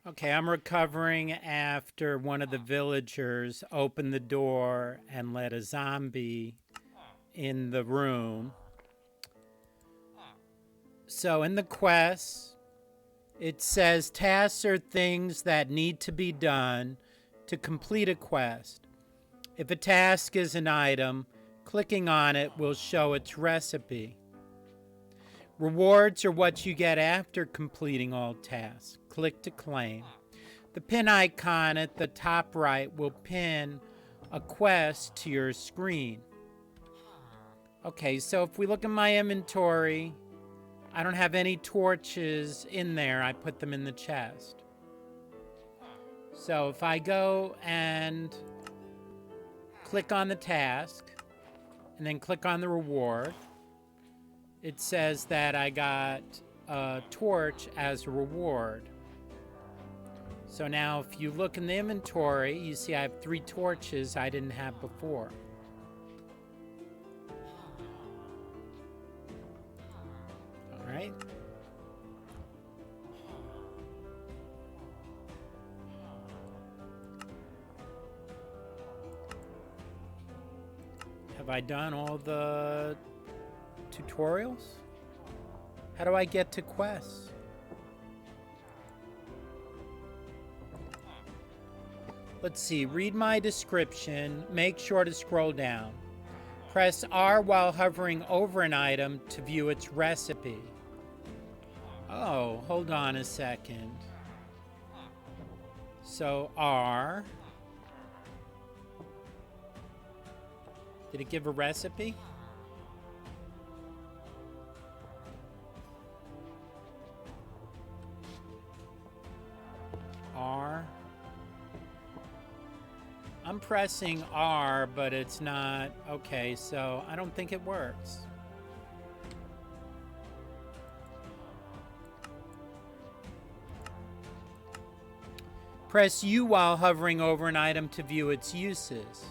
Okay, I'm recovering after one of the villagers opened the door and let a zombie in the room. So in the quest, it says tasks are things that need to be done to complete a quest. If a task is an item, clicking on it will show its recipe. Rewards are what you get after completing all tasks. Click to claim. The pin icon at the top right will pin a quest to your screen. Okay, so if we look at my inventory, I don't have any torches in there. I put them in the chest. So if I go and click on the task and then click on the reward, it says that I got a torch as a reward. So now if you look in the inventory, you see I have 3 torches I didn't have before. All right. Have I done all the tutorials? How do I get to quests? Let's see, read my description, make sure to scroll down. Press R while hovering over an item to view its recipe. Oh, hold on a second. So R. Did it give a recipe? R. I'm pressing R, but it's not. Okay, so I don't think it works. Press U while hovering over an item to view its uses.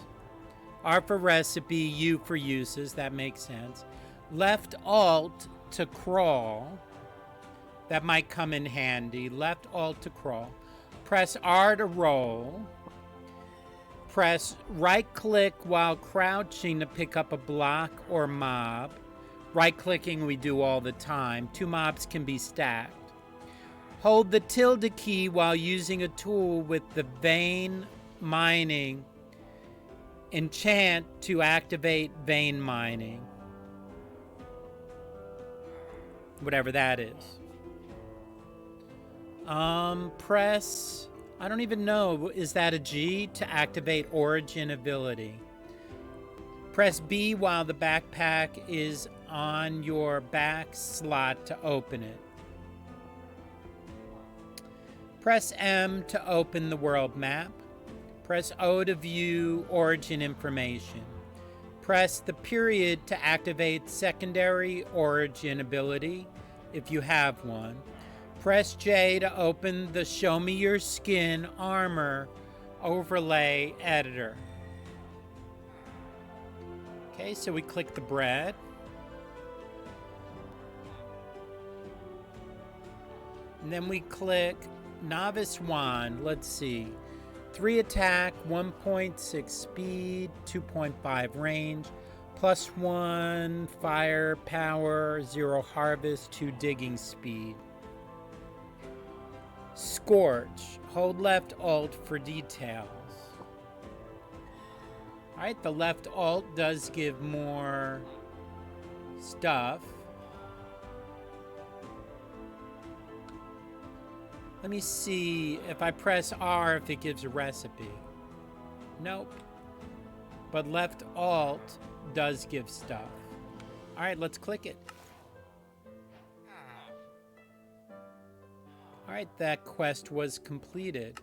R for recipe, U for uses, that makes sense. Left Alt to crawl. That might come in handy. Left Alt to crawl. Press R to roll. Press right click while crouching to pick up a block or mob. Right clicking we do all the time. 2 mobs can be stacked. Hold the tilde key while using a tool with the vein mining. Enchant to activate vein mining. Whatever that is. Press, I don't even know, is that a G to activate origin ability? Press B while the backpack is on your back slot to open it. Press M to open the world map. Press O to view origin information. Press the period to activate secondary origin ability if you have one. Press J to open the Show Me Your Skin Armor Overlay Editor. Okay, so we click the bread. And then we click Novice Wand. Let's see. 3 attack, 1.6 speed, 2.5 range, +1 fire power, 0 harvest, 2 digging speed. Scorch. Hold left Alt for details. Alright, the left Alt does give more stuff. Let me see if I press R if it gives a recipe. Nope. But left Alt does give stuff. Alright, let's click it. Alright, that quest was completed.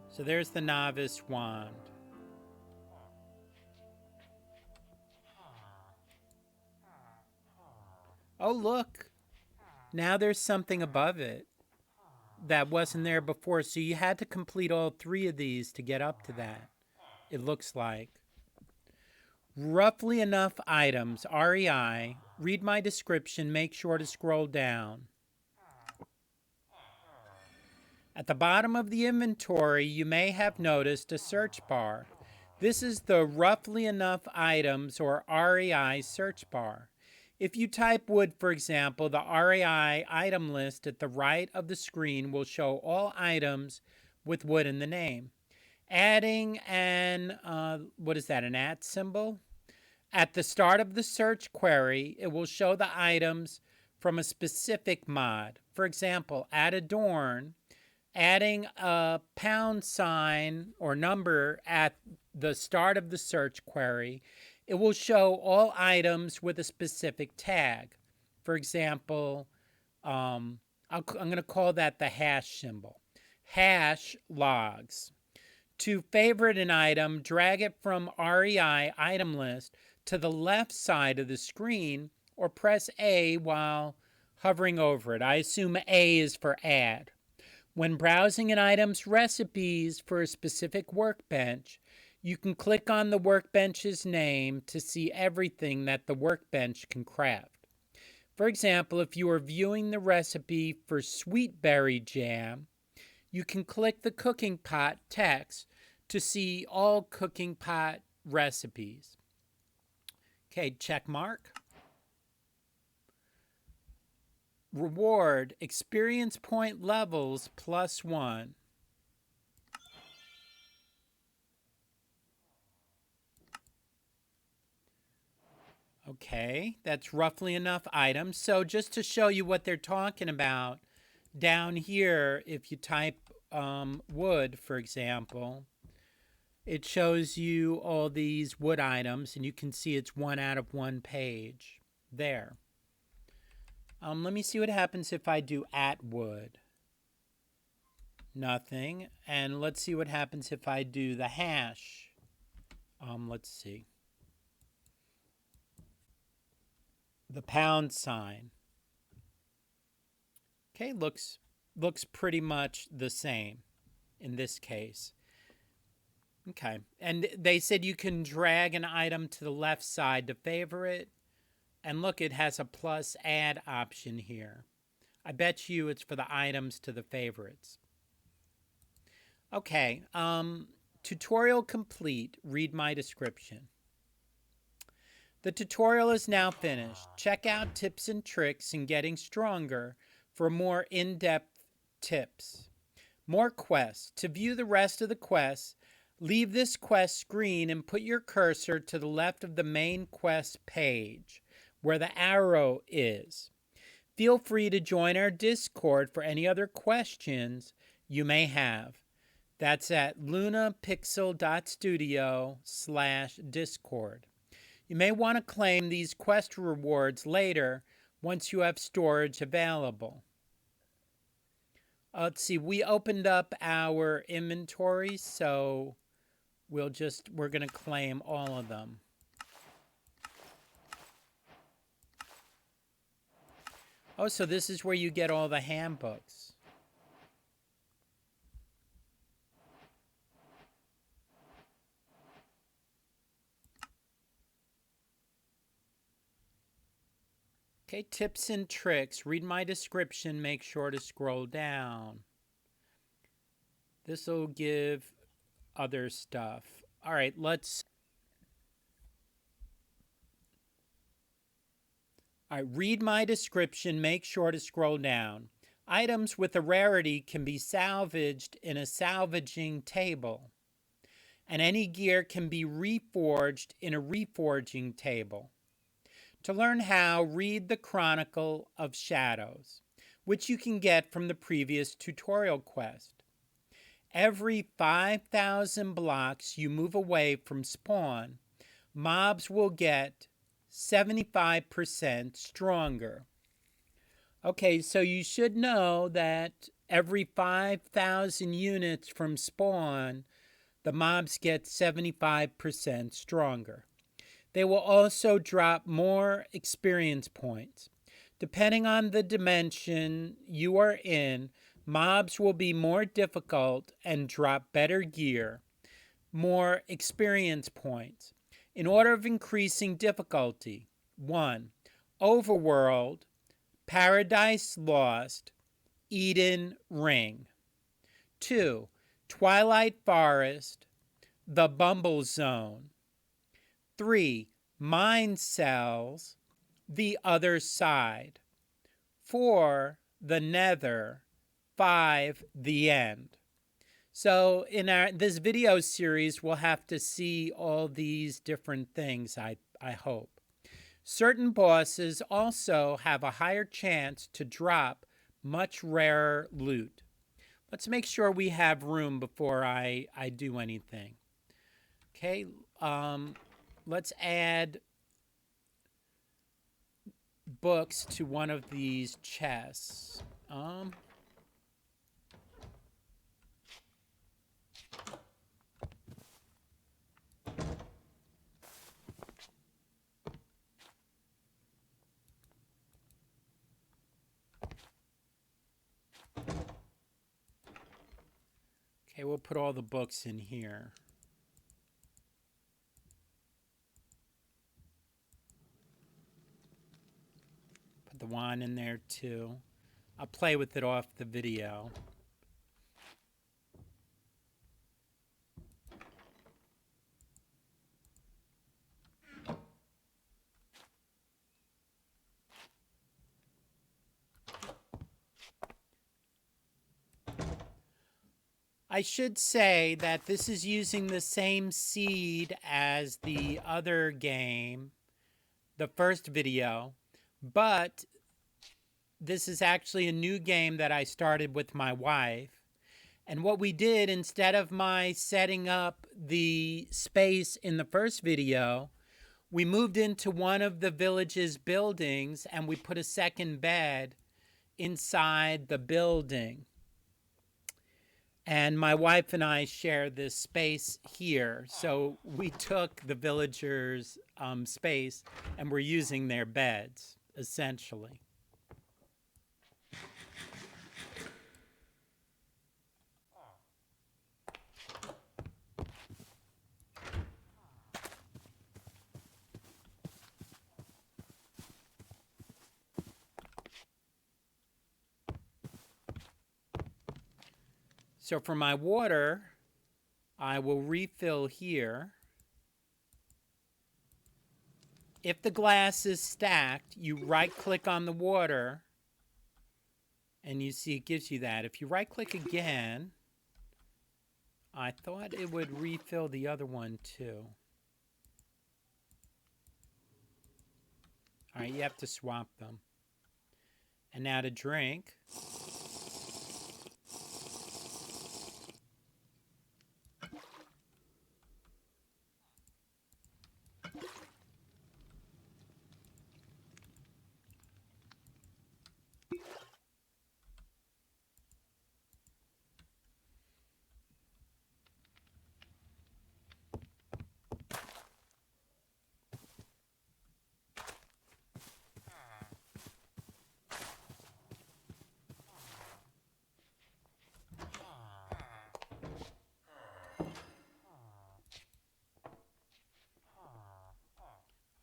So there's the Novice Wand. Oh, look. Now there's something above it that wasn't there before. So you had to complete all 3 of these to get up to that, it looks like. Roughly enough items, REI, Read my description. Make sure to scroll down. At the bottom of the inventory, you may have noticed a search bar. This is the roughly enough items or REI search bar. If you type wood, for example, the REI item list at the right of the screen will show all items with wood in the name. Adding an, an @ symbol? At the start of the search query, it will show the items from a specific mod. For example, at adorn, adding a # or number at the start of the search query, it will show all items with a specific tag. For example, I'm going to call that the hash symbol. Hash logs. To favorite an item, drag it from REI item list to the left side of the screen or press A while hovering over it. I assume A is for add. When browsing an item's recipes for a specific workbench, you can click on the workbench's name to see everything that the workbench can craft. For example, if you are viewing the recipe for sweet berry jam, you can click the cooking pot text to see all cooking pot recipes. Okay, check mark. Reward, experience point levels +1. Okay, that's roughly enough items. So just to show you what they're talking about, down here, if you type wood, for example, it shows you all these wood items, and you can see it's 1 out of 1 page there. Let me see what happens if I do @wood. Nothing. And let's see what happens if I do the hash. Let's see. The #. Okay, looks pretty much the same in this case. Okay, and they said you can drag an item to the left side to favorite. And look, it has a plus add option here. I bet you it's for the items to the favorites. Okay, tutorial complete. Read my description. The tutorial is now finished. Check out tips and tricks in getting stronger for more in-depth tips. More quests. To view the rest of the quests, leave this quest screen and put your cursor to the left of the main quest page, where the arrow is. Feel free to join our Discord for any other questions you may have. That's at lunapixel.studio/discord. You may want to claim these quest rewards later once you have storage available. Let's see, we opened up our inventory, so we're going to claim all of them. Oh, so this is where you get all the handbooks. Okay, tips and tricks. Read my description. Make sure to scroll down. This will give other stuff. All right, read my description. Make sure to scroll down. Items with a rarity can be salvaged in a salvaging table, and any gear can be reforged in a reforging table. To learn how, read the Chronicle of Shadows, which you can get from the previous tutorial quest. Every 5,000 blocks you move away from spawn, mobs will get 75% stronger. Okay, so you should know that every 5,000 units from spawn, the mobs get 75% stronger. They will also drop more experience points. Depending on the dimension you are in, mobs will be more difficult and drop better gear, more experience points. In order of increasing difficulty: 1. Overworld, Paradise Lost, Eden Ring. 2. Twilight Forest, The Bumble Zone. 3. Mind Cells, The Other Side. 4. The Nether. 5. The End. So in this video series, we'll have to see all these different things, I hope. Certain bosses also have a higher chance to drop much rarer loot. Let's make sure we have room before I do anything. Okay, let's add books to one of these chests. Okay, we'll put all the books in here. Put the wand in there too. I'll play with it off the video. I should say that this is using the same seed as the other game, the first video, but this is actually a new game that I started with my wife. And what we did, instead of my setting up the space in the first video, we moved into one of the village's buildings and we put a second bed inside the building. And my wife and I share this space here. So we took the villagers' space and we're using their beds, essentially. So for my water, I will refill here. If the glass is stacked, you right-click on the water, and you see it gives you that. If you right-click again, I thought it would refill the other one too. All right, you have to swap them. And now to drink.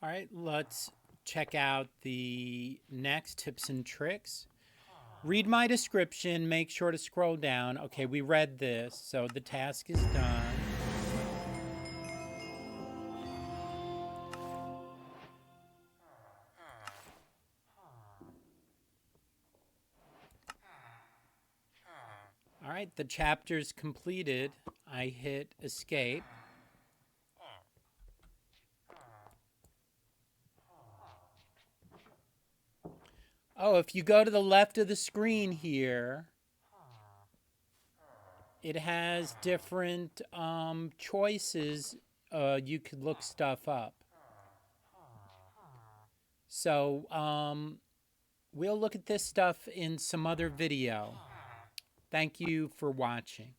All right, let's check out the next tips and tricks. Read my description, make sure to scroll down. Okay, we read this, so the task is done. All right, the chapter's completed. I hit escape. Oh, if you go to the left of the screen here, it has different choices. You could look stuff up. So we'll look at this stuff in some other video. Thank you for watching.